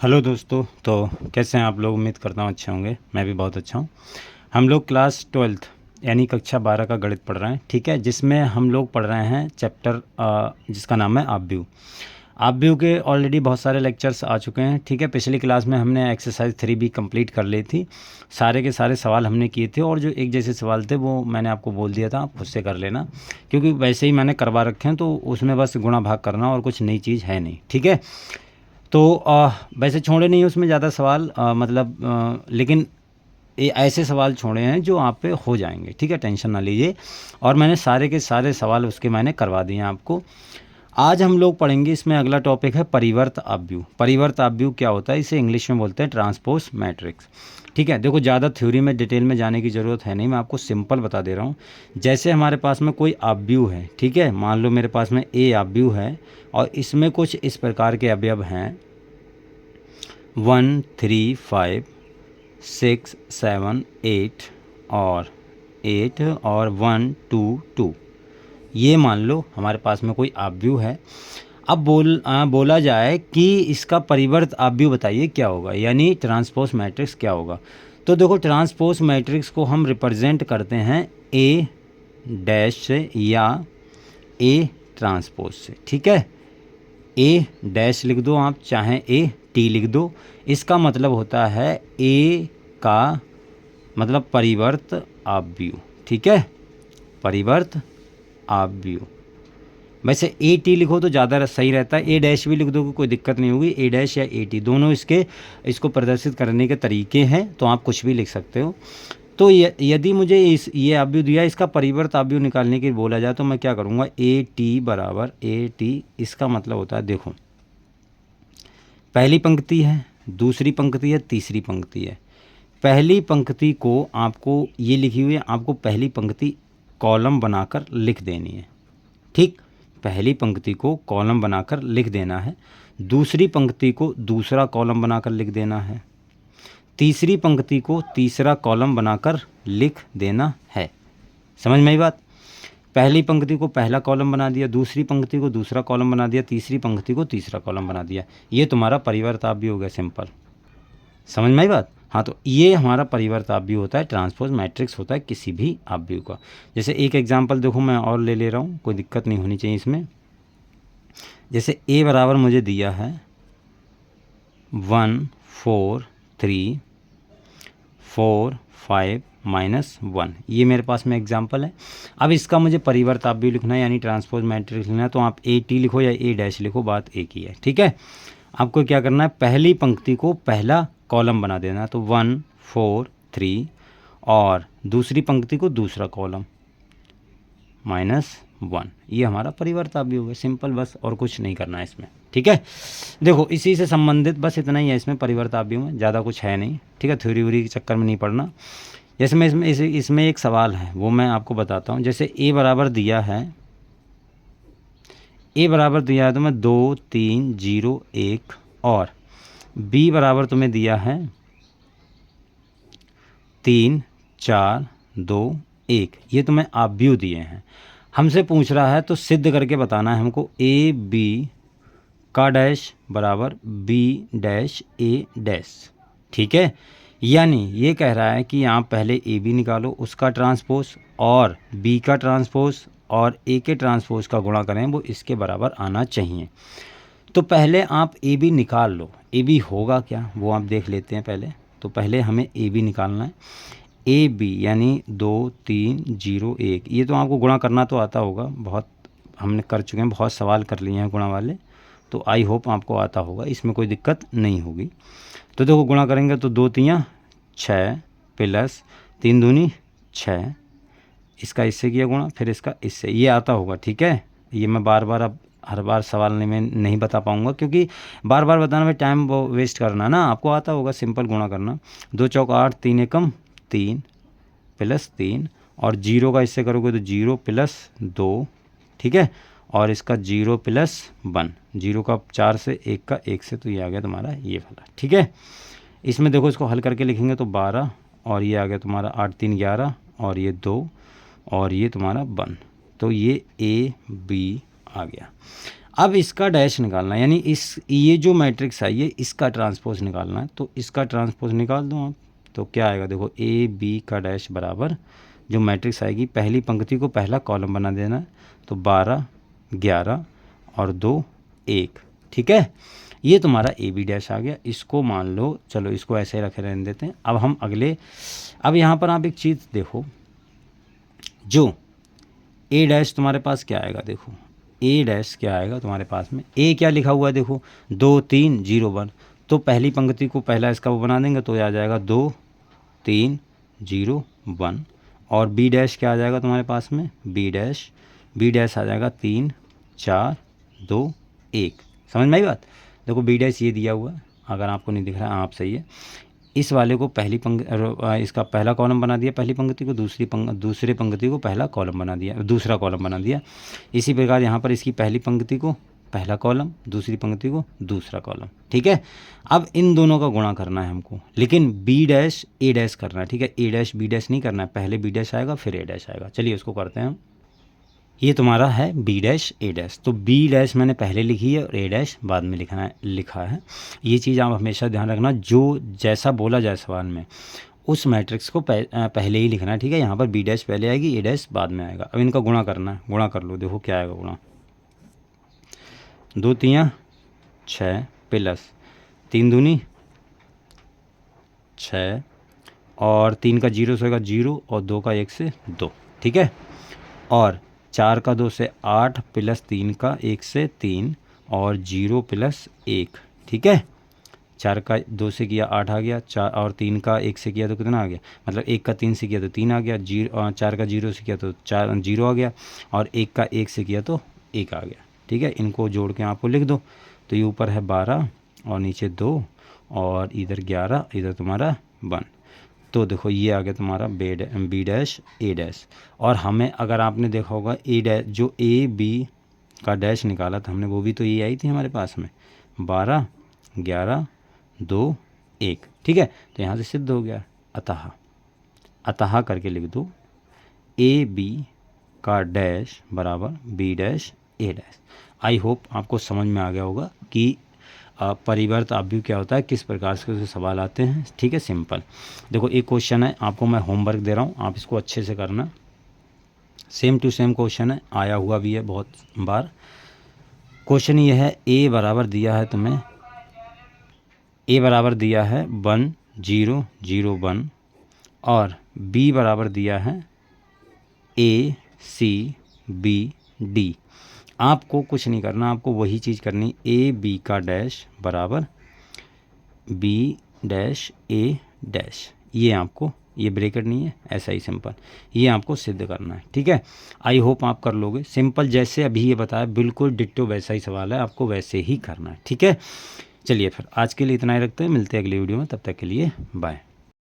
Hello दोस्तों। तो कैसे हैं आप लोग? उम्मीद करता हूँ अच्छे होंगे। मैं भी बहुत अच्छा हूँ। हम लोग क्लास 12th यानी कक्षा 12 का गणित पढ़ रहे हैं, ठीक है, जिसमें हम लोग पढ़ रहे हैं चैप्टर जिसका नाम है आव्यूह। आव्यूह के ऑलरेडी बहुत सारे लेक्चर्स आ चुके हैं, ठीक है। पिछली क्लास में हमने एक्सरसाइज 3 भी कंप्लीट कर ली थी। सारे के सारे सवाल हमने किए थे और जो एक जैसे सवाल थे वो मैंने आपको बोल दिया था, आप खुद से कर लेना, क्योंकि वैसे ही मैंने करवा रखे हैं, तो उसमें बस गुणा भाग करना और कुछ नई चीज़ है नहीं, ठीक है। तो वैसे छोड़े नहीं उसमें ज़्यादा सवाल, लेकिन ये ऐसे सवाल छोड़े हैं जो आप पे हो जाएंगे, ठीक है, टेंशन ना लीजिए। और मैंने सारे के सारे सवाल उसके मैंने करवा दिए हैं आपको। आज हम लोग पढ़ेंगे, इसमें अगला टॉपिक है परिवर्त आव्यूह। परिवर्त आव्यूह क्या होता है? इसे इंग्लिश में बोलते हैं ट्रांसपोज मैट्रिक्स, ठीक है। देखो, ज़्यादा थ्योरी में डिटेल में जाने की ज़रूरत है नहीं, मैं आपको सिंपल बता दे रहा हूँ। जैसे हमारे पास में कोई आव्यूह है, ठीक है, मान लो मेरे पास में ए आव्यूह है और इसमें कुछ इस प्रकार के अवयव हैं 1 3 5 6 7 8 और 8 और 1 2 2। ये मान लो हमारे पास में कोई आव्यूह है। अब बोला जाए कि इसका परिवर्त आव्यूह बताइए क्या होगा, यानी ट्रांसपोज मैट्रिक्स क्या होगा। तो देखो, ट्रांसपोज मैट्रिक्स को हम रिप्रेजेंट करते हैं ए डैश से या ए ट्रांसपोज से, ठीक है। ए डैश लिख दो आप, चाहे ए टी लिख दो। इसका मतलब होता है ए का मतलब परिवर्त आव्यूह, ठीक है, परिवर्त आव्यूह। वैसे ए टी लिखो तो ज़्यादा सही रहता है, ए डैश भी लिख दो कोई दिक्कत नहीं होगी। ए डैश या ए टी दोनों इसको प्रदर्शित करने के तरीके हैं, तो आप कुछ भी लिख सकते हो। तो यदि मुझे ये आव्यूह दिया, इसका परिवर्त आव्यूह निकालने के बोला जाए तो मैं क्या करूँगा, ए टी बराबर ए टी। इसका मतलब होता है, देखो, पहली पंक्ति है, दूसरी पंक्ति है, तीसरी पंक्ति है। पहली पंक्ति को आपको ये लिखी हुई है, आपको पहली पंक्ति कॉलम बनाकर लिख देनी है, ठीक। पहली पंक्ति को कॉलम बनाकर लिख देना है, दूसरी पंक्ति को दूसरा कॉलम बनाकर लिख देना है, तीसरी पंक्ति को तीसरा कॉलम बनाकर लिख देना है। समझ में आई बात? पहली पंक्ति को पहला कॉलम बना दिया, दूसरी पंक्ति को दूसरा कॉलम बना दिया, तीसरी पंक्ति को तीसरा कॉलम बना दिया। ये तुम्हारा परिवर्त आव्यूह हो गया, सिंपल। समझ में आई बात? हाँ, तो ये हमारा परिवर्त आव्यूह होता है, ट्रांसपोज मैट्रिक्स होता है किसी भी आव्यूह का। जैसे एक एग्जांपल देखो, मैं और ले रहा हूँ, कोई दिक्कत नहीं होनी चाहिए इसमें। जैसे ए बराबर मुझे दिया है 1 4 3 4 5 -1, ये मेरे पास में एग्जांपल है। अब इसका मुझे परिवर्त आव्यूह लिखना है, यानी ट्रांसपोज मैट्रिक्स लिखना है, तो आप ए टी लिखो या ए डैश लिखो, बात एक ही है, ठीक है। आपको क्या करना है, पहली पंक्ति को पहला कॉलम बना देना है, तो 1 4 3, और दूसरी पंक्ति को दूसरा कॉलम -1। ये हमारा परिवर्त आव्यूह हो गया, सिंपल, बस, और कुछ नहीं करना है इसमें, ठीक है। देखो, इसी से संबंधित बस इतना ही है इसमें परिवर्त आव्यूह में, ज़्यादा कुछ है नहीं, ठीक है। थ्योरी व्योरी के चक्कर में नहीं पड़ना। जैसे मैं इसमें एक सवाल है वो मैं आपको बताता हूँ। जैसे ए बराबर दिया है तो मैं 2 3 0 1, और बी बराबर तुम्हें दिया है 3 4 2 1। ये तुम्हें आव्यूह दिए हैं, हमसे पूछ रहा है तो सिद्ध करके बताना है हमको। ए बी का डैश बराबर बी डैश ए डैश, ठीक है। यानी ये कह रहा है कि आप पहले ए बी निकालो, उसका ट्रांसपोज, और बी का ट्रांसपोज, और ए के ट्रांसपोज का गुणा करें, वो इसके बराबर आना चाहिए। तो पहले आप ए बी निकाल लो। ए बी होगा क्या वो आप देख लेते हैं पहले। तो पहले हमें ए बी निकालना है। ए बी यानी 2 3 0 1, ये तो आपको गुणा करना तो आता होगा, बहुत हमने कर चुके हैं, बहुत सवाल कर लिए हैं गुणा वाले, तो आई होप आपको आता होगा, इसमें कोई दिक्कत नहीं होगी। तो देखो, गुणा करेंगे तो 2 3 6 प्लस 3 दूनी 6, इसका इससे किया गुणा, फिर इसका इससे, ये आता होगा, ठीक है। ये मैं बार बार अब हर बार सवाल में नहीं बता पाऊँगा, क्योंकि बार बार बताने में टाइम वो वेस्ट करना ना, आपको आता होगा सिंपल गुणा करना। 2 चौक 8, 3 एकम 3 प्लस 3, और 0 का इससे करोगे तो 0 प्लस 2, ठीक है, और इसका 0 प्लस 1, 0 का 4 से, 1 का 1 से, तो ये आ गया तुम्हारा ये वाला, ठीक है। इसमें देखो, इसको हल करके लिखेंगे तो 12, और ये आ गया तुम्हारा 8 3 11, और ये 2, और ये तुम्हारा 1, तो ये ए बी आ गया। अब इसका डैश निकालना है, यानी ये जो मैट्रिक्स है ये इसका ट्रांसपोज निकालना है, तो इसका ट्रांसपोज निकाल दो आप। तो क्या आएगा देखो, ए बी का डैश बराबर जो मैट्रिक्स आएगी पहली पंक्ति को पहला कॉलम बना देना है, तो 12 11 और 2 1। ठीक है, ये तुम्हारा ए बी डैश आ गया। इसको मान लो, चलो इसको ऐसे रखे रहने देते हैं। अब हम अगले, अब यहाँ पर आप एक चीज़ देखो, जो ए डैश तुम्हारे पास क्या आएगा, देखो ए डैश क्या आएगा तुम्हारे पास में, ए क्या लिखा हुआ है देखो 2 3 0 1, तो पहली पंक्ति को पहला इसका वो बना देंगे तो आ जाएगा 2 3 0 1। और बी डैश क्या आ जाएगा तुम्हारे पास में, बी डैश आ जाएगा 3 4 2 1। समझ में आई बात। देखो बी डैश ये दिया हुआ है, अगर आपको नहीं दिख रहा है आप सही है, इस वाले को पहली इसका पहला कॉलम बना दिया पहली पंक्ति को, दूसरे पंक्ति को पहला कॉलम बना दिया, दूसरा कॉलम बना दिया। इसी प्रकार यहाँ पर इसकी पहली पंक्ति को पहला कॉलम, दूसरी पंक्ति को दूसरा कॉलम। ठीक है, अब इन दोनों का गुणा करना है हमको, लेकिन बी डैश ए डैश करना है। ठीक है, ए डैश बी डैश नहीं करना है, पहले बी डैश आएगा फिर ए डैश आएगा। चलिए उसको करते हैं हम। ये तुम्हारा है बी डैश ए डैश, तो बी डैश मैंने पहले लिखी है और ए डैश बाद में लिखा है। ये चीज़ आप हमेशा ध्यान रखना, जो जैसा बोला जाए सवाल में उस मैट्रिक्स को पहले ही लिखना है। ठीक है, यहाँ पर बी डैश पहले आएगी, ए डैश बाद में आएगा। अब इनका गुणा करना है, गुणा कर लो, देखो क्या आएगा गुणा। 2 3 6 प्लस 3 दूनी 6 और 3 का 0 से होगा 0 और 2 का 1 से 2। ठीक है, और 4 का 2 से 8 प्लस 3 का 1 से 3 और 0 प्लस 1। ठीक है, 4 का 2 से किया 8 आ गया, 4 और 3 का 1 से किया तो कितना आ गया, मतलब 1 का 3 से किया तो 3 आ गया, 4 का 0 से किया तो 4 0 आ गया, और 1 का 1 से किया तो 1 आ गया। ठीक है, इनको जोड़ के आपको लिख दो, तो ये ऊपर है 12 और नीचे 2 और इधर 11, इधर तुम्हारा 1। तो देखो ये आ गया तुम्हारा बी डैश ए डैश। और हमें अगर आपने देखा होगा ए डैश, जो ए बी का डैश निकाला था हमने, वो भी तो ये आई थी हमारे पास में 12 11 2 1। ठीक है, तो यहाँ से सिद्ध हो गया, अतः करके लिख दो ए बी का डैश बराबर B dash A dash. I hope आपको समझ में आ गया होगा कि परिवर्त अवयव क्या होता है, किस प्रकार से उसे सवाल आते हैं। ठीक है, सिंपल। देखो एक क्वेश्चन है, आपको मैं होमवर्क दे रहा हूँ, आप इसको अच्छे से करना। सेम टू सेम क्वेश्चन है, आया हुआ भी है बहुत बार। क्वेश्चन ये है, ए बराबर दिया है तुम्हें, ए बराबर दिया है 1 0 0 1 और बी बराबर दिया है ए सी बी डी। आपको कुछ नहीं करना, आपको वही चीज़ करनी, ए बी का डैश बराबर बी डैश ए डैश। ये आपको, ये ब्रैकेट नहीं है, ऐसा ही सिंपल, ये आपको सिद्ध करना है। ठीक है, आई होप आप कर लोगे। सिंपल जैसे अभी ये बताया, बिल्कुल डिट्टो वैसा ही सवाल है, आपको वैसे ही करना है। ठीक है, चलिए फिर आज के लिए इतना ही रखते हैं, मिलते हैं अगली वीडियो में, तब तक के लिए बाय।